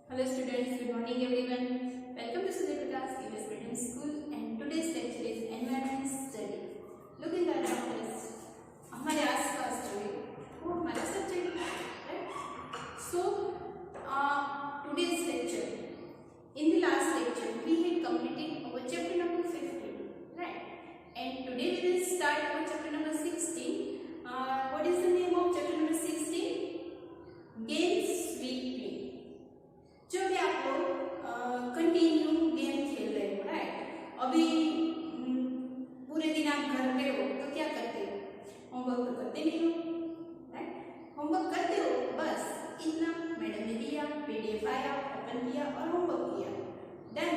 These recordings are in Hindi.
Hello students, good morning everyone. Welcome to Surya Prakash KVS Medium School and today's lecture is environment study. Looking around us, हमारे आसपास जो है वो हमारा सब्जेक्ट है, right? So today's lecture, in the last lecture we had completed our chapter number 15, right? And today we will start our chapter number 16. What is the name of chapter number 16? Games we play. जो भी आप लोग कंटिन्यू गेम खेल रहे हो, राइट? अभी पूरे दिन आप घर पे हो तो क्या करते हो? होमवर्क तो करते नहीं हो, राइट? होमवर्क करते हो, बस इतना मैडम ने दिया, पीडीएफ आया, ओपन किया और होमवर्क किया, डन।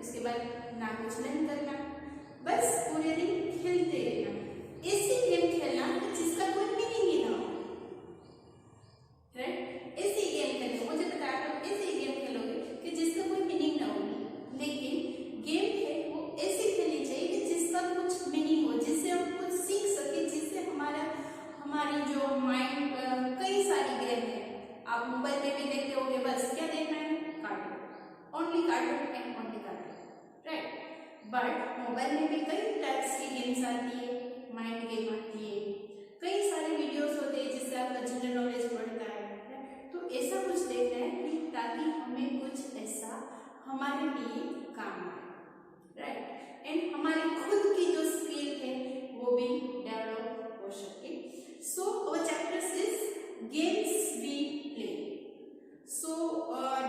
उसके बाद ना कुछ लर्न करना, बस पूरे दिन खेलते रहना। ऐसी गेम खेलना जिसका कोई मीनिंग ही ना हो, राइट? ऐसी गेम खेलो, मुझे पता है आप ऐसी गेम खेलोगे कि जिसका कोई मीनिंग ना होगी, लेकिन गेम है वो ऐसी खेलनी चाहिए कि जिसका कुछ मीनिंग हो, जिससे हम कुछ सीख सके, जिससे हमारी जो माइंड, कई सारी गेम है, आप मोबाइल में भी देखते होंगे, बस क्या देखना है? Cartoon, only cartoon and only cartoon, right? But mobile में भी कई टाइप्स की गेम्स आती है, माइंड गेम आती है, कई सारे वीडियोस होते हैं जिससे आपका जनरल नॉलेज बढ़ता है। तो ऐसा कुछ देखना है कि ताकि हमें कुछ ऐसा हमारे लिए काम आए, राइट? एंड हमारी खुद की जो स्किल है वो भी डेवलप हो सके। So our chapters is games we play. So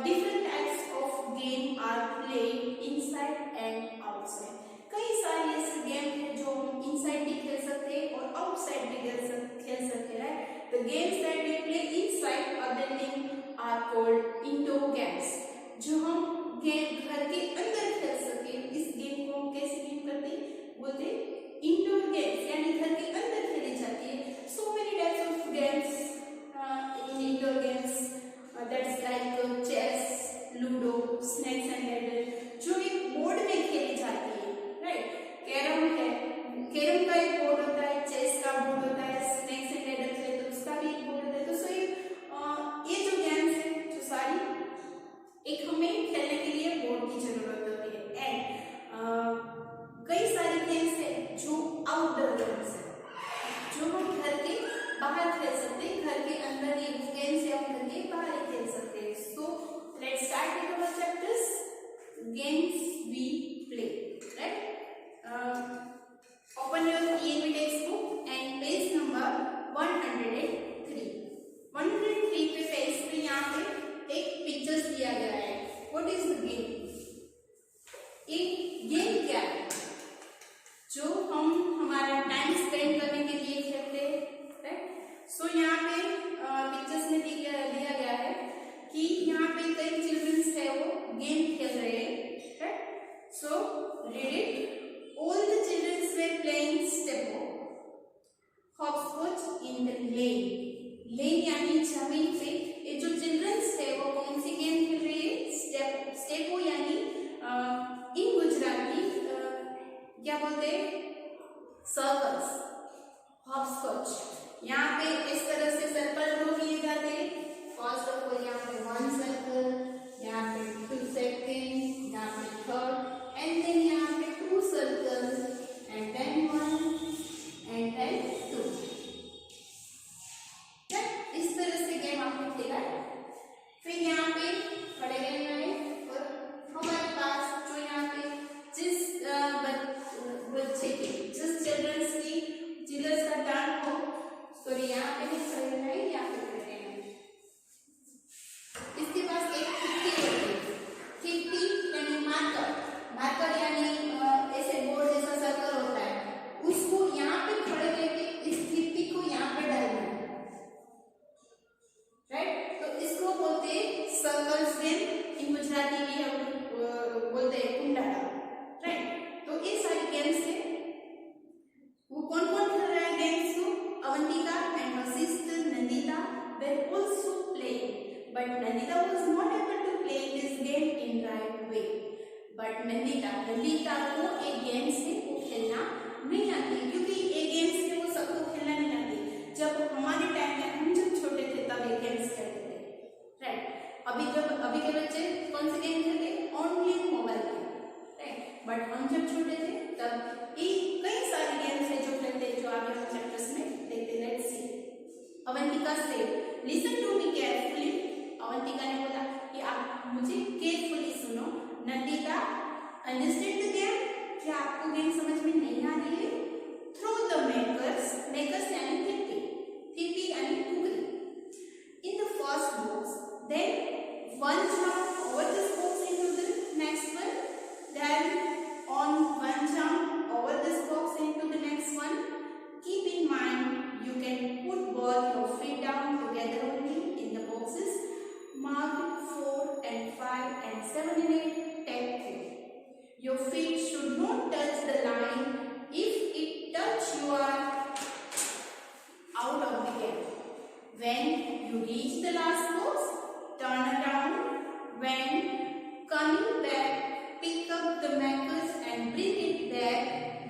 different types of game are played inside and outside. कई सारी ऐसी गेम है जो हम इनसाइड भी खेल सकते हैं और आउटसाइड भी खेल सकते हैं, right? The games that we play inside a building are called indoor games. जो हम गेम घर के अंदर खेल सके, इस गेम को हम कैसे गेम करते हैं? बोलते हैं इंडोर गेम्स, यानी घर के अंदर खेली जाती है। So many types of games in indoor games, that's like chess, ludo, snakes and ladders, जो एक बोर्ड में खेली जाती है, राइट? कैरम है, कैरम का एक बोर्ड होता है, चेस का बोर्ड होता है, स्नेक्स एंड लैडर है तो उसका भी एक बोर्ड होता है। तो सो ये जो गेम्स है जो सारी एक हमें खेलने के लिए बोर्ड की जरूरत होती है। एंड कई सारी गेम्स है जो आउटडोर गेम्स है, जो हम घर के बाहर खेल सकते हैं, घर के अंदर ये गेम्स है हम घर के बाहर ही खेल सकते हैं। So let's start with our chapters games we play, right? Open your ENV textbook and page number 103. 103 पे पेज पे यहाँ पे एक पिक्चर्स दिया गया है। What is the game? एक गेम क्या है? जो हम हमारा टाइम स्पेंड करने के लिए खेलते हैं, राइट? सो यहाँ पे पिक्चर्स में दिया गया है कि यहाँ पे कई चिल्ड्रंस है वो गेम खेल रहे हैं, right? So read it. All the children were playing steppo, hopscotch in the lane. Lane यानी जमीन पे। ये जो चिल्ड्रंस है वो कौन सी गेम खेल रही है? स्टेपो यानी इन गुजराती क्या बोलते हैं? Circles, hopscotch. यहाँ पे इस तरह से सर्कल ड्रॉ किए जाते हैं। फर्स्ट ऑफ ऑल यहाँ पे 1 सर्कल, यहाँ पे 2 सेकंड, यहाँ पे 3rd, एंड देन यहाँ पे 2 circles and then 1 and then 2। इस तरह से गेम आपने खेला है। फिर यहाँ पे खड़े रहना है और हमारे पास जो यहाँ पे जिस बच्चे के, जिस चिल्ड्रंस का टर्न हो, सॉरी यहाँ पे भी खड़े रहना है, यहाँ पे खड़े रहना है। इसके पास एक खिड़की होती है, खिड़की यानी मार्कर यानी ऐसे बोर्ड जैसा सर्कल होता है, उसको यहाँ पे खड़े करके इस खिड़की को यहाँ पे डालना है, राइट? तो इसको बोलते हैं सर्कल्स गेम। इन गुजराती में हम बोलते हैं कुंडाला, राइट? तो ये सारी गेम्स है। वो कौन कौन खेल रहा है गेम्स को? Avantika and her sister Nandita were also playing, but Nandita was not able to play this game in right way. But Nandita को एक गेम्स है वो खेलना नहीं आती, क्योंकि एक गेम्स है वो सबको खेलना नहीं आती। जब हमारे टाइम में हम जब छोटे थे तब ये गेम्स खेलते थे, राइट? अभी अभी के बच्चे कौन से गेम खेलते हैं? Only mobile game, right. But हम जब छोटे थे तब ये कई सारे गेम्स है जो खेलते हैं, जो आगे हम चैप्टर्स में देखते हैं। Let's see. Avantika says listen to me carefully. Avantika ने बोला कि आप मुझे केयरफुली सुनो। Nandita understand the game. क्या आपको गेम समझ में नहीं आ रही है? थ्रो द मेकर्स, मेकर्स यानी थिप्पी, थिप्पी यानी कुकरी, in the first box, then one jump over this box into the next one, then on one jump over this box into the next one. Keep in mind you can put both your feet down together only in the boxes marked 4 and 5 and 7 and 8. Take care. Your feet should not touch the line. If it touch, you are out of the game. When you reach the last box, turn around. When coming back, pick up the markers and bring it back.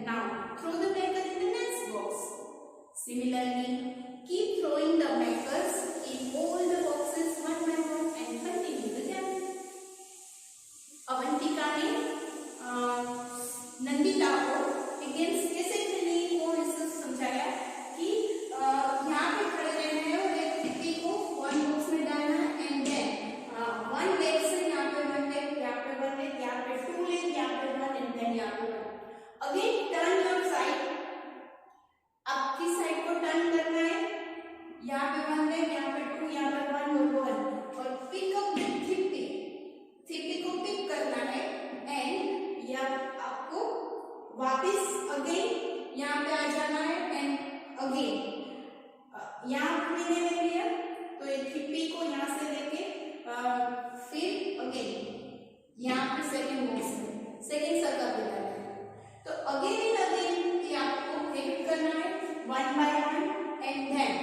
Now throw the marker in the next box. Similarly, keep throwing the markers in all the boxes one by one and continue the game. Avantika ने नंदिता को गेम्स कैसे खेलनी वो इसको समझाया कि यहाँ पे खड़े रहना है और एक टिक्की को वन बॉक्स में डालना है एंड देन वन लेग से यहाँ पे वन लेग, यहाँ पे वन लेग, यहाँ पे टू लेग, यहाँ पे वन एंड देन यहाँ पे one. Again turn your side, आपकी साइड को टर्न करना है, यहाँ पे वन लेग, यहाँ पे टू, यहाँ पे वन और पिक अप द थिप्पी, थिप्पी को पिक करना है एंड या आपको वापस अगेन यहाँ पे आ जाना है एंड अगेन यहाँ मैंने ले लिया तो ये थिप्पी को यहाँ से लेके फिर अगेन यहाँ पे सेकंड बॉक्स में सेकंड सर्कल पे डालना है। तो अगेन एंड अगेन ये आपको रिपीट करना है one by one and then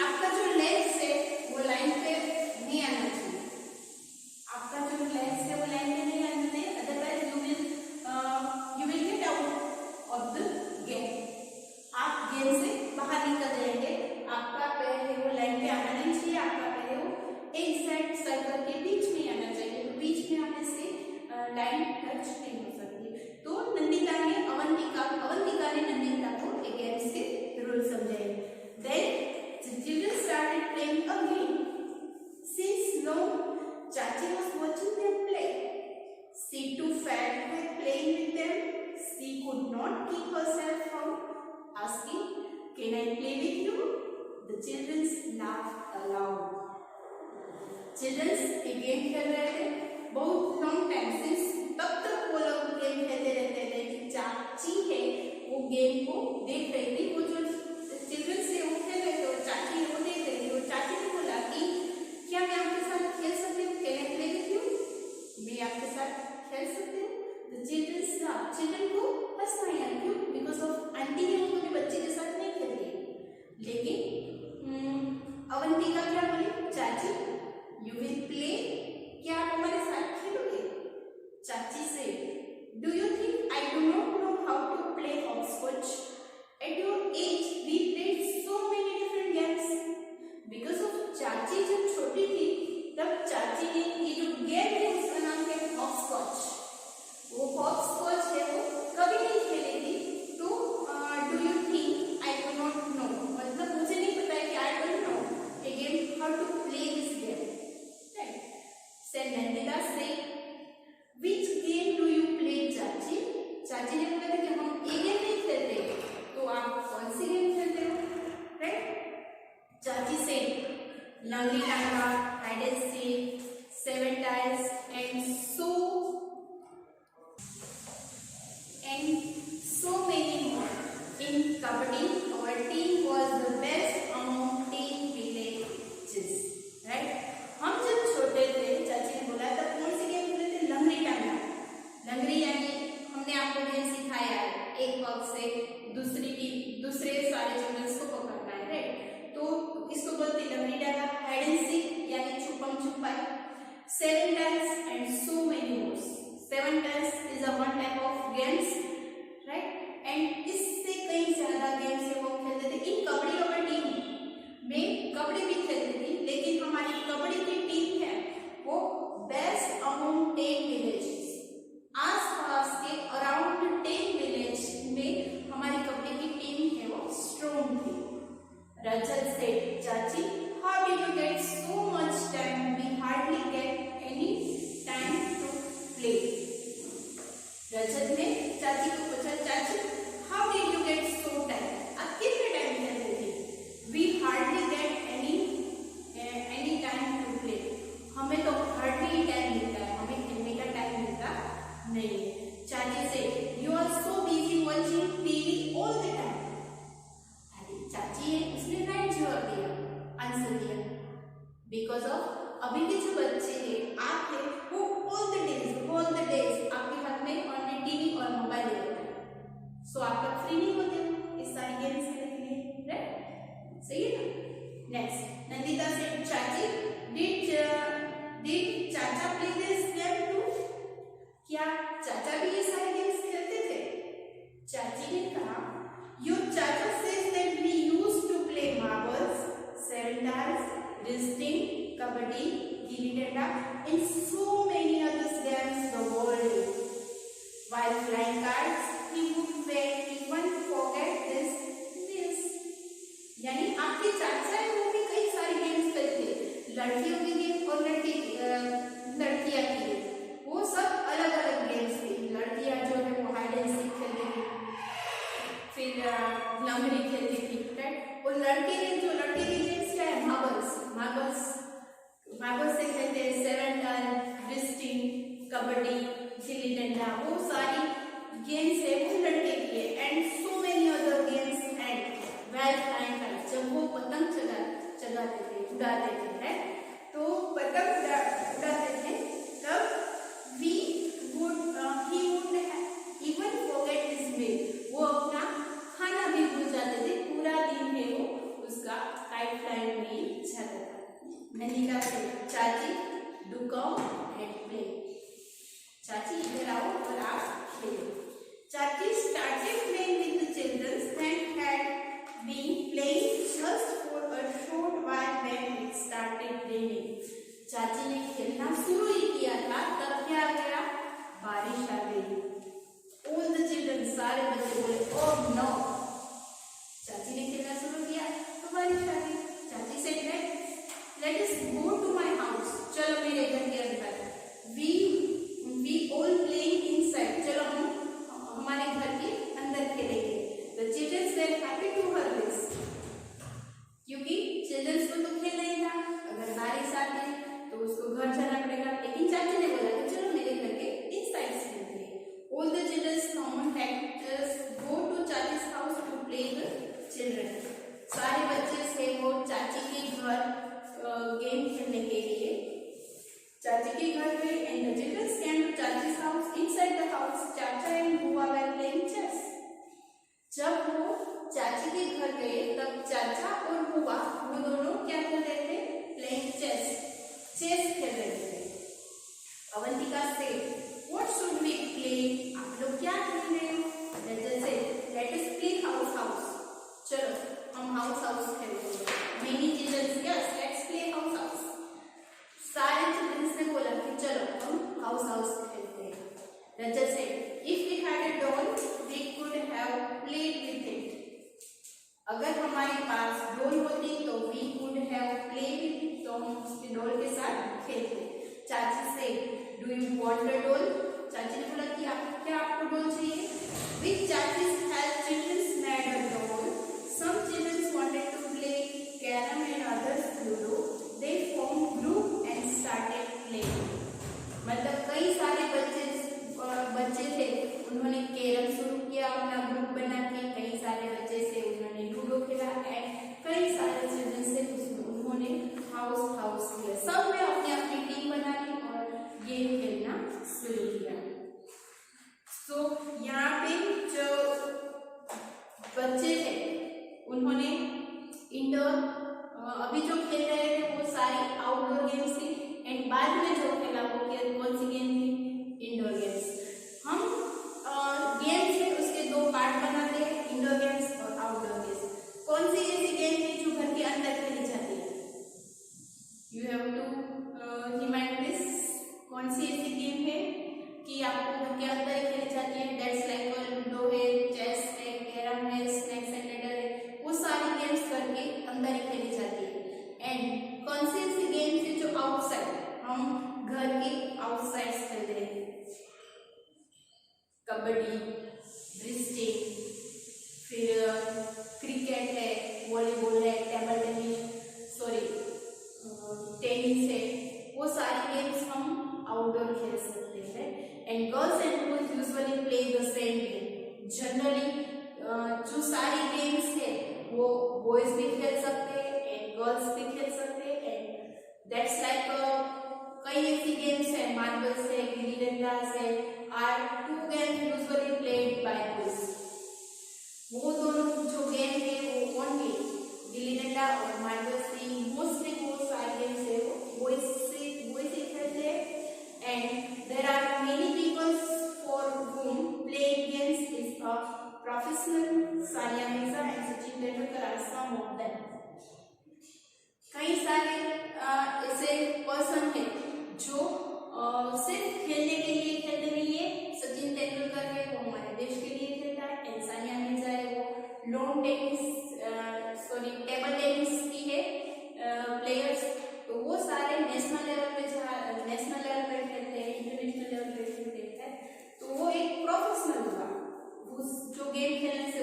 आपका जो लेग्स है वो लाइन पे नहीं आना चाहिए, आपका जो लेग्स है वो लाइन पे नहीं आना चाहिए, otherwise you will get out of the game. आप गेम से बाहर निकल जाएंगे। आपका पैर है वो लाइन पे आना नहीं चाहिए, आपका पैर है वो एग्जैक्ट सर्कल के बीच में आना चाहिए। तो बीच में आने से लाइन टच नहीं हो सकती। तो अवंतिका ने नंदिता को एक गेम से रूल समझाए। Then the children started playing again. Since long Chachi was watching them play, she too felt with playing with them. She could not keep herself from asking, "Can I play with you?" The children laughed aloud. Children एक गेम खेल रहे थे बहुत लॉन्ग टाइम से, तब तक वो लोग गेम खेलते रहते थे कि चाची है वो गेम को देख रही थी। वो जो चिल्ड्रन से वो खेल रहे थे और चाची वो देख रही थी और चाची ने बोला कि क्या मैं आपके साथ खेल सकती हूँ? Can I play with you? मैं आपके साथ खेल सकती हूँ? तो चिल्ड्रन को हंसना आया। क्यों? बिकॉज ऑफ आंटी ने उनको भी बच्चे के साथ नहीं खेली। लेकिन अवंतिका क्या बोली? चाची यू विल प्ले, क्या आप हमारे साथ खेलोगे? चाची से do you think I do not know how to play hopscotch? At your age, we played so many different games. Because of चाची जब छोटी थी तब चाची ने ये जो गेम है उसका नाम है हॉपस्कॉच। वो हॉपस्कॉच है वो कभी नहीं खेली थी। तो do you think I do not know, मतलब मुझे नहीं पता है कि I don't know a game how to play this game, right? Say Nandita say which game do you play चाची? चाची ने बोला था कि हम ये गेम नहीं खेलते, तो आप कौन सी गेम खेलते हो, राइट? चाची से लंगड़ी टांगा, hide and seek, 7 tiles and so many more. In kabaddi, our team was the best among teen villages, right? हम जब छोटे थे चाची ने बोला तब कौन सी गेम खेलते थे? लंगड़ी टांगा। लंगड़ी यानी हमने आपको गेम सिखाया है, एक पग से दूसरे सारे चिल्ड्रंस को पकड़ना है, राइट? तो इसको बोलते हैं लंगड़ी टांगा। हाइड एंड सीक यानी छुपम छुपाई। 7 tiles and so many more. 7 tiles is a one type of games, right? And इससे कई ज्यादा गेम्स है वो खेलते थे। इन कबड्डी और टीम में कबड्डी भी खेलती थी, लेकिन हमारी कबड्डी की अभी के जो बच्चे हैं आप हैं वो ऑल द डेज आपके हाथ में ऑनली टीवी और मोबाइल रहता है। सो आप लोग फ्री नहीं होते इस सारी गेम्स खेलने के लिए, राइट? सही है ना? नेक्स्ट नंदिता से चाची डिड चाचा प्ले दिस गेम टू? क्या चाचा भी ये सारे गेम्स खेलते थे? चाची ने कहा your chacha says that we used to play marbles, seven tiles, wrestling, kabaddi, gilli danda, and so many other games the world. While flying kites, he would even forget this. यानी आपके चाचा है वो भी कई सारे गेम्स खेलते, लड़कियों के गेम और लड़कियां की गेम, वो सब अलग अलग गेम्स थे। लड़कियां जो है वो हाइड एंड सीक खेलती थी, फिर लंगड़ी खेलती थी, राइट? और लड़के के गेम्स क्या है? मार्बल्स से खेलते हैं, सेवन टाइल, रिस्टिंग, कबड्डी, गिल्ली डंडा, वो सारी गेम्स है वो लड़के की है। And so many other games and well flying kites, जब वो पतंग चलाते थे, उड़ाते थे, राइट? तो पतंग उड़ाते थे तब ही would even forget his meal, वो अपना खाना भी भूल जाते थे, पूरा दिन है वो उसका काइट फ्लाइंग में ही जाता था। नंदिता से चाची डू कम एंड प्ले, चाची इधर आओ और आप खेलो। चाची started playing with the children and had been playing just for a short while when it started raining. चाची ने खेलना शुरू ही किया था तब क्या आ गया? बारिश आ गई। All the children, सारे बच्चे बोले oh no, चाची ने खेलना शुरू किया तो बारिश आ गई। चाची से let us go to my house, चलो मेरे घर के अंदर, we all playing inside, चलो हम हमारे घर के अंदर खेलेंगे। The children were happy to hear this, क्योंकि चिल्ड्रंस को तो खेलना ही था, अगर बारिश आ गई तो उसको घर जाना पड़ेगा, लेकिन चाची ने बोला कि चलो मेरे घर के इनसाइड खेलते हैं। All the children common go to चाची's house to play with children, सारे बच्चे से वो चाची के घर गेम खेलने के लिए चाची के घर गए। And the children came to chachi's house, inside the house chacha and bua were playing chess. जब वो चाची के घर गए तब चाचा और बुआ वो दोनों क्या खेल रहे थे? प्लेइंग चेस खेल रहे थे। अवंतिका से व्हाट शुड वी प्ले, आप लोग क्या खेल रहे हो? लेट अस प्ले हाउस, चलो हम हाउस खेलेंगे। Many childrens yes let's play house, सारे चिल्ड्रंस ने बोला कि चलो हम हाउस खेलते हैं। Rajat says if we had a doll we could have played with it, अगर हमारे पास डॉल होती तो we could have played with it, तो हम उसके डॉल के साथ खेलते। चाची से do you want a doll, चाची ने बोला कि क्या आपको डॉल चाहिए? With chachi's help children made a doll. Some children wanted to play carom and others ludo. They formed group and started playing. मतलब कई सारे बच्चे थे, उन्होंने कैरम शुरू किया अपना ग्रुप बना के, कई सारे बच्चे से उन्होंने लूडो खेला एंड कई सारे चिल्ड्रन से उन्होंने हाउस किया। सब ने अपनी अपनी टीम बना ली और गेम खेलना शुरू किया। तो यहाँ पे जो बच्चे थे उन्होंने इंडोर, अभी जो खेल रहे थे वो सारी आउटडोर गेम्स थी एंड बाद में जो खेला वो कौन सी गेम थी? Indoor games. हम गेम्स है उसके दो पार्ट बनाते हैं, इंडोर गेम्स और आउटडोर गेम्स। कौन सी ऐसी गेम है जो घर के अंदर खेली जाती है? You have to remind this, कौन सी ऐसी गेम है कि आपको घर के अंदर खेली जाती है? दैट्स लाइक लूडो है, चेस है, कैरम है, स्नेक्स एंड लैडर है, वो सारी गेम्स घर के अंदर ही खेली जाती है। एंड कौन सी ऐसी गेम्स है जो आउटसाइड, हम घर के आउटसाइड खेलते हैं? कबड्डी, रिस्टिंग, फिर क्रिकेट है, वॉलीबॉल है, टेनिस है, वो सारी गेम्स हम आउटडोर खेल सकते हैं। And girls and boys usually play the same game. Generally जो सारी गेम्स है वो बॉयज भी खेल सकते हैं एंड गर्ल्स भी खेल सकते हैं एंड दैट्स लाइक कई ऐसी गेम्स है, मार्बल्स है, गिल्ली डंडा है, are two games usually played by boys. वो दोनों जो गेम है वो ओनली गिल्ली डंडा और मार्बल्स की मोस्टली वो सारे गेम्स है वो बॉयज खेलते हैं। And there are many peoples for whom playing games is a professional. Sania Mirza and Sachin Tendulkar are some of them. कई सारे ऐसे पर्सन है जो सिर्फ खेलने के लिए खेलते नहीं है। सचिन तेंदुलकर है वो हमारे देश के लिए खेलता है, एंड सानिया मिर्जा है वो लॉन टेनिस टेबल टेनिस की है प्लेयर्स। तो वो सारे नेशनल लेवल पे खेलते हैं, इंटरनेशनल लेवल पे खेलते हैं। तो वो एक प्रोफेशनल हुआ, उस जो गेम खेलने से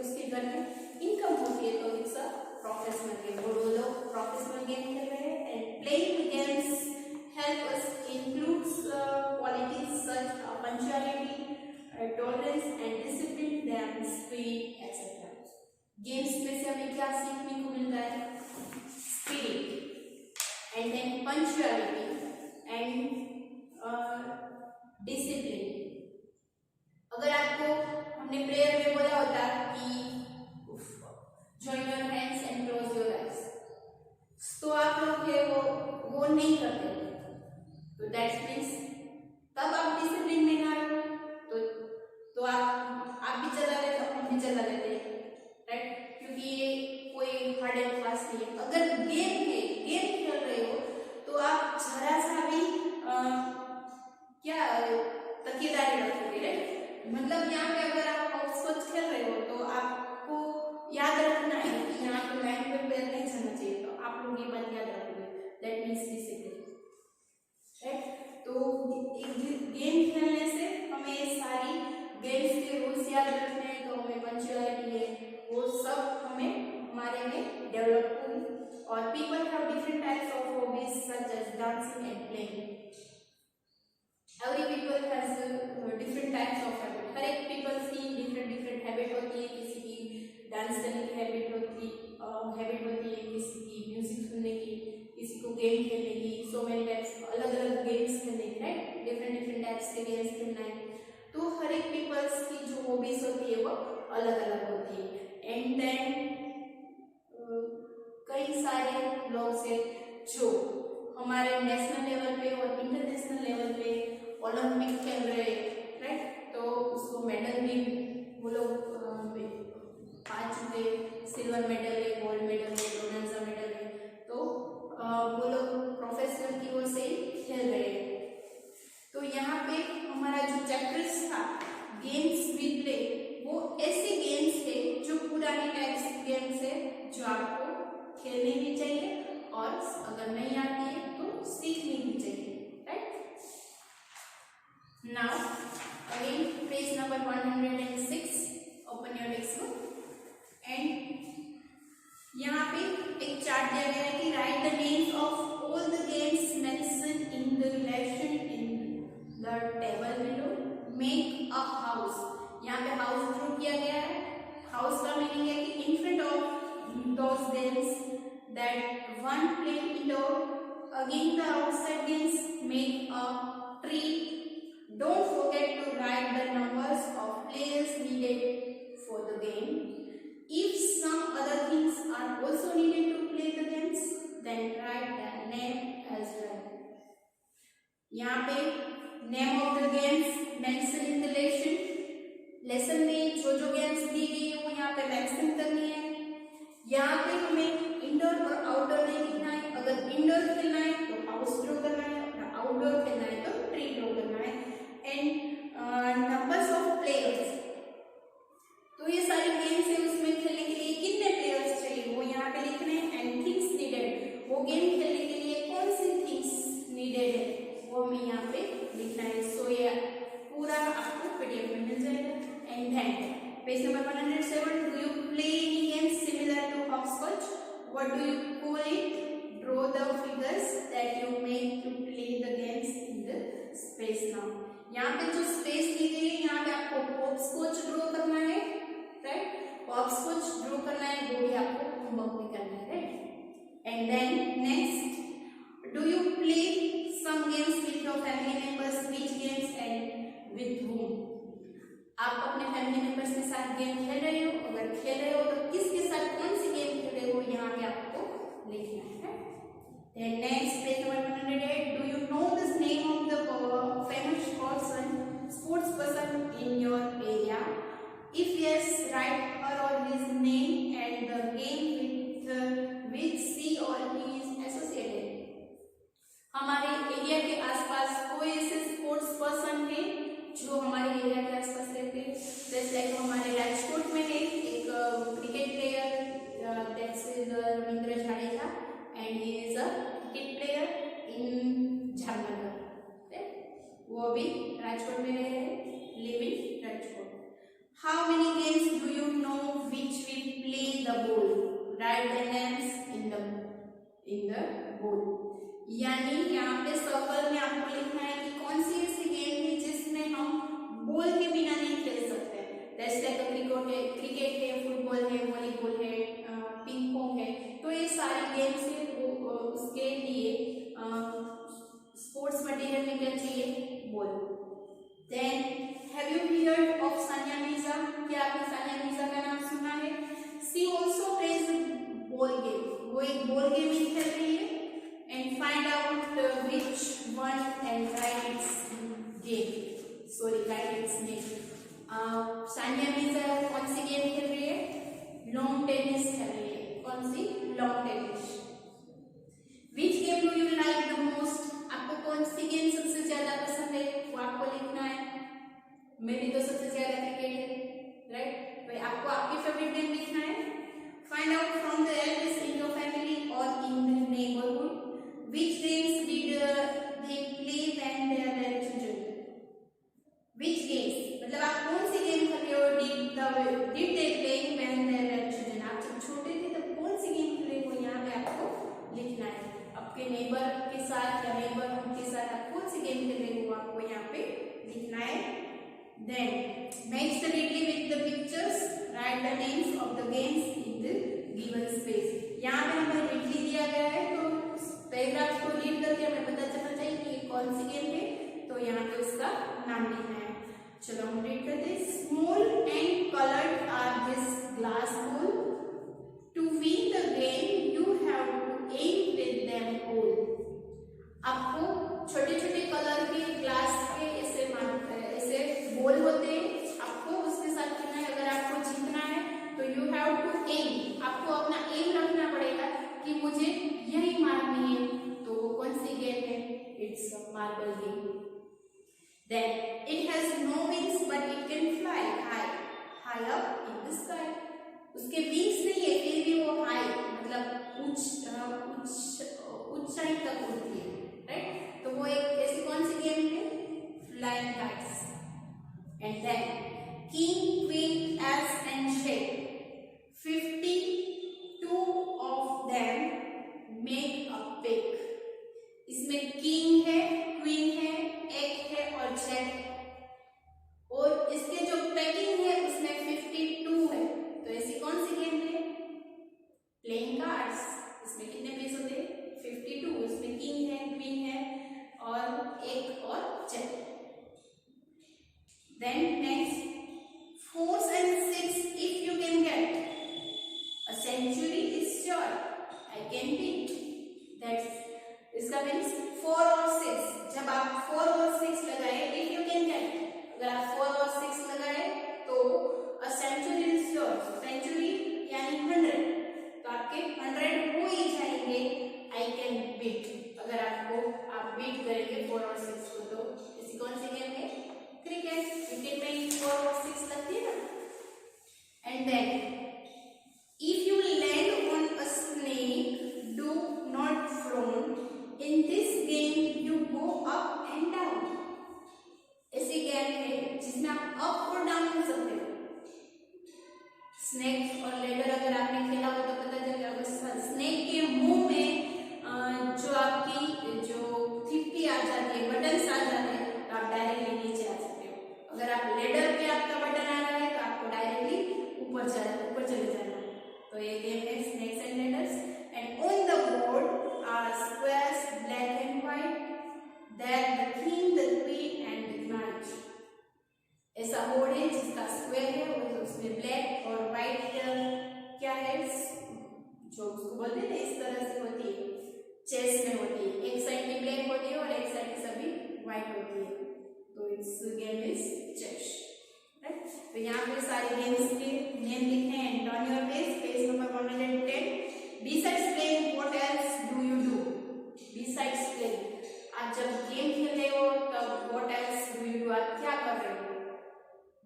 उसके घर में इनकम होती है, तो इट्स अ प्रोफेशनल गेम। वो लोग प्रोफेशनल गेम खेल रहे हैं। And playing games help us includes qualities such as punctuality, tolerance and discipline, then speed, etc. Games में से हमें क्या सीखने को मिलता है? Speed and then punctuality and discipline. अगर आपको हमने प्रेयर में बोला होता कि join your hands and close your eyes, तो आप लोग है वो नहीं करते। तो दैट मीन्स तब आप डिसिप्लिन में ना रहो, तो आप भी चला लेते, हम भी चला लेते, राइट? क्योंकि ये कोई हार्ड एंड फास्ट नहीं है। अगर गेम खेल रहे हो तो आप जरा सा भी क्या तकीदारी रखोगे, राइट? मतलब यहाँ पे अगर आप हॉपस्कॉच खेल रहे हो तो आपको याद रखना है कि यहाँ पे लाइन पे पैर नहीं चलना चाहिए, तो आप लोग ये बात याद रखोगे। That means discipline, right? तो गेम खेलने से हमें सारी गेम्स के रूल्स याद रखने हैं, तो हमें पंक्चुअलिटी है वो सब हमें हमारे में डेवलप होगी। और people have different types of hobbies such as dancing and playing. Every people has different types of habit. हर एक पीपल्स की डिफरेंट हैबिट होती है। किसी की डांस करने की हैबिट होती है, किसी की म्यूजिक सुनने की, किसी को गेम खेलने की, सो मेनी टाइप्स, अलग अलग गेम्स खेलने की, राइट? डिफरेंट टाइप्स के गेम्स खेलना है। तो हर एक पीपल्स की जो हॉबीज होती है वो अलग अलग होती है। एंड देन कई सारे लोग से जो हमारे नेशनल लेवल पे और इंटरनेशनल लेवल पे ओलंपिक खेल रहे हैं, राइट? तो उसको मेडल भी वो लोग पा चुके, सिल्वर मेडल है, गोल्ड मेडल है, ब्रोंज मेडल है। तो वो लोग प्रोफेशनल की ओर से खेल रहे हैं। तो यहाँ पे हमारा जो चैप्टर्स था गेम्स वी प्ले, वो ऐसे गेम्स थे जो पुराने टाइप्स के गेम्स है जो आपको खेलनी भी चाहिए और अगर नहीं आती है तो सीखनी भी चाहिए, right? Now again page number 106, open your text book and यहाँ पे एक चार्ट दिया गया है कि right the names of all the games mentioned in the relation in the table below. Make a house, यहाँ पे हाउस ड्रॉ किया गया है। हाउस का मीनिंग है कि in front of those games that one play indoor, again the outside games make a tree. Don't forget to write the numbers of players needed for the game. If some other things are also needed to play the games, then write the name as well. यहाँ पे name of the games mention in the lesson में जो गेम्स दी गई है वो यहाँ पे मेंशन करनी है। यहाँ पे हमें इंडोर और आउटडोर नहीं लिखना है। अगर इंडोर खेलना है तो हाउस ड्रॉ करना है, और आउटडोर खेलना है तो ट्री ड्रॉ करना है। एंड नंबर्स ऑफ प्लेयर्स, तो ये सारे गेम्स है उसमें खेलने के लिए कितने प्लेयर्स चाहिए वो यहाँ पे लिखने हैं। एंड थिंग्स नीडेड, वो गेम खेलने के लिए कौन सी थिंग्स नीडेड है वो हमें यहाँ पे लिखना है। सो ये पूरा आपको पीडीएफ में मिल जाएगा। And then page number 107, do you play any games similar to hopscotch? What do you call it? Draw the figures that you make to play the games in the space now. यहाँ पे जो स्पेस दी गई है यहाँ पे आपको hopscotch ड्रॉ करना है, राइट? hopscotch ड्रॉ करना है, वो भी आपको होमवर्क में करना है, right? And then next Do you play some games with your family members? Which games and with whom? आप अपने फैमिली मेंबर्स के साथ गेम खेल रहे हो? अगर खेल रहे हो तो किसके साथ कौन सी गेम खेल रहे हो यहाँ पे आपको लिखना है। Then next page number 108. Do you know the name of the famous sports person in your area? If yes, write her or his name and the game with which she or he is associated. हमारे एरिया के आसपास कोई ऐसे स्पोर्ट्स पर्सन है जो हमारे एरिया के आसपास रहते हैं। जैसे हमारे राजकोट में है एक cricket player, that's Ravindra Jadeja, and he is a cricket player in Jamnagar. वो अभी राजकोट में रह रहे हैं, live in Rajkot. How many games do you know which will play the ball? Right the names in the ball. यानी यहाँ पे सर्कल में आपको लिखना है कि कौन सी ऐसी गेम है जिसमें हम बॉल के बिना नहीं खेल सकते। जैसे क्रिकेट है, फुटबॉल है, वॉलीबॉल है, पिंग पोंग है, तो ये सारी गेम्स है। वो उसके लिए स्पोर्ट्स मटेरियल में क्या चाहिए? Ball. Then have you heard of Sania Mirza? क्या आपने सानिया मिर्जा का नाम सुना है? She also plays ball game. वो एक बॉल गेम ही खेल रही है। And find out which one and write its game. Sorry, write its name. Sania Mirza कौन सी गेम खेल रही है? लॉन्ग टेनिस खेल रही है। कौन सी? Lawn tennis. Which game do you like the most? आपको कौन सी गेम सबसे ज्यादा पसंद है? वो आपको लिखना है। मेरी तो सबसे ज्यादा क्रिकेट है, राइट? भाई आपको आपकी फेवरेट गेम लिखना है। Find out from the eldest in your family or in the neighborhood. Which games did they play when they were children? Which games? मतलब आप कौन सी गेम खेले हो? Did they play when they were children? आप जब छोटे थे तब कौन सी गेम खेले हो? यहाँ पे आपको लिखना है। आपके नेबर के साथ या नेबरहुड के साथ आप कौन सी गेम खेले हो? आपको यहाँ पे लिखना है। Then match the readly with the pictures. Write the names of the games in the given space. यहाँ पे हमें readly दिया गया है, तो पैराग्राफ को रीड करके हमें पता चलना चाहिए कि कौन सी गेम है, तो यहाँ पे उसका नाम लिखना है। चलो हम रीड करते हैं। Small and coloured are this glass ball. To win the game you have to aim with them all. आपको छोटे छोटे कलर के ग्लास के ऐसे बॉल होते हैं, आपको उसके साथ खेलना है। अगर आपको जीतना है तो यू हैव टू एम, आपको अपना एम रखना पड़ेगा कि मुझे यही मारनी है। तो वो कौन सी गेम है? It's a marble game. Then it has no wings but it can fly high up in the sky. उसके विंग्स नहीं है, फिर भी वो हाई मतलब ऊंचाई तक उड़ती है, राइट? तो वो एक ऐसी कौन सी गेम है? Flying kites. And then king, queen, ace and spade, 52 of them make a pick. इसमें किंग है, क्वीन है, एग है और जैक। और इसके जो पैकिंग है उसमें 52 है। तो ऐसी कौन सी गेम है? Playing cards. इसमें कितने पीस होते हैं? 52। इसमें किंग है, क्वीन है और एग और jack. Then next 4 and 6 if you can get a century is sure I can beat. That's इसका मीन्स 4 और 6। जब आप 4 और 6 लगाए, if you can get, अगर आप 4 और 6 लगाए तो a century is sure, century यानी 100, तो आपके 100 हो ही जाएंगे। I can beat, अगर आप बीट करेंगे 4 और 6 को। तो ऐसी कौन सी गेम है? क्रिकेट। क्रिकेट में 4 और 6 लगती है ना। And then if you land on a snake, do not frown. In this game you go up and down. ऐसी गेम है जिसमें आप अप और डाउन कर सकते हो। स्नेक और लेडर अगर आपने खेला हो तो पता चलेगा। स्नेक के मुंह में जो आपकी जो थिप्पी आ जाती है, बटन्स आ जाते हैं, तो आप डायरेक्टली नीचे आ सकते हो। अगर आप लेडर पे आपका बटन आ रहा है तो आपको डायरेक्टली ऊपर चले जाना। तो ये गेम है snakes and ladders. And on the board are squares, black आप जब गेम खेल रहे हो तब व्हाट एल्स डू यू, आप क्या कर रहे हो?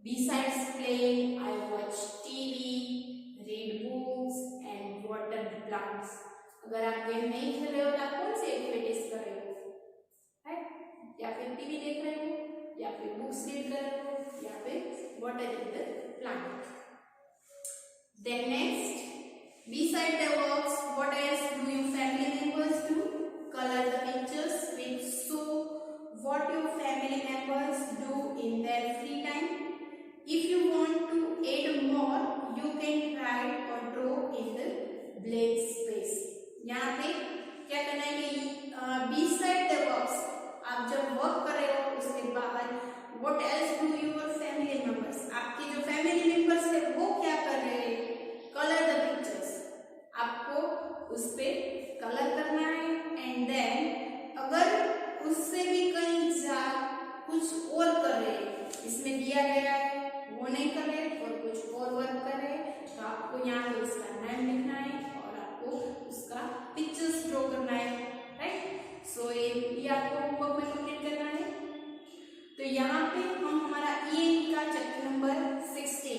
Besides playing, I watch TV, read books and water the plants. अगर आप गेम नहीं खेल रहे हो तो आप कौन सी एक्टिविटीज कर रहे हो? है? या फिर टीवी देख रहे हो, या फिर बुक्स रीड कर रहे हो, या फिर water the plant. Then next, beside the works, what else do your family members do? Color the pictures which show what your family members do in their free time. If you want to add more, you can write or draw in the blank space. यहाँ पे क्या करना है कि beside the works, आप जब वर्क कर रहे हो उसके बाहर what else do your family members, आपके जो family members है वो क्या कर रहे हैं? Color the pictures. आपको उस पे कलर करना है and then अगर उससे भी कहीं जा कुछ और कर रहे हैं, इसमें दिया गया है वो नहीं कर रहे और कुछ और वर्क कर रहे तो आपको यहाँ पे उसका नाम लिखना है और आपको उसका पिक्चर्स ड्रॉ करना है. राइट, सो ये आपको होमवर्क में कंप्लीट करना है. तो यहाँ पे हम हमारा EN का चैप्टर नंबर 16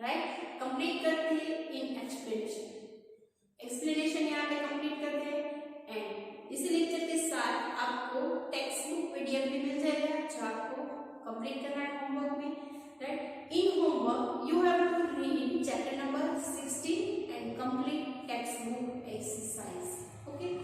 राइट कंप्लीट करते हैं इन एक्सप्लेनेशन. एक्सप्लेनेशन यहाँ पे कंप्लीट करते हैं एंड इस लेक्चर के साथ आपको टेक्स्ट बुक PDF भी मिल जाएगा जो आपको कंप्लीट करना है होमवर्क में. Right? In homework, you have to read chapter number 16 and complete textbook exercise. Okay?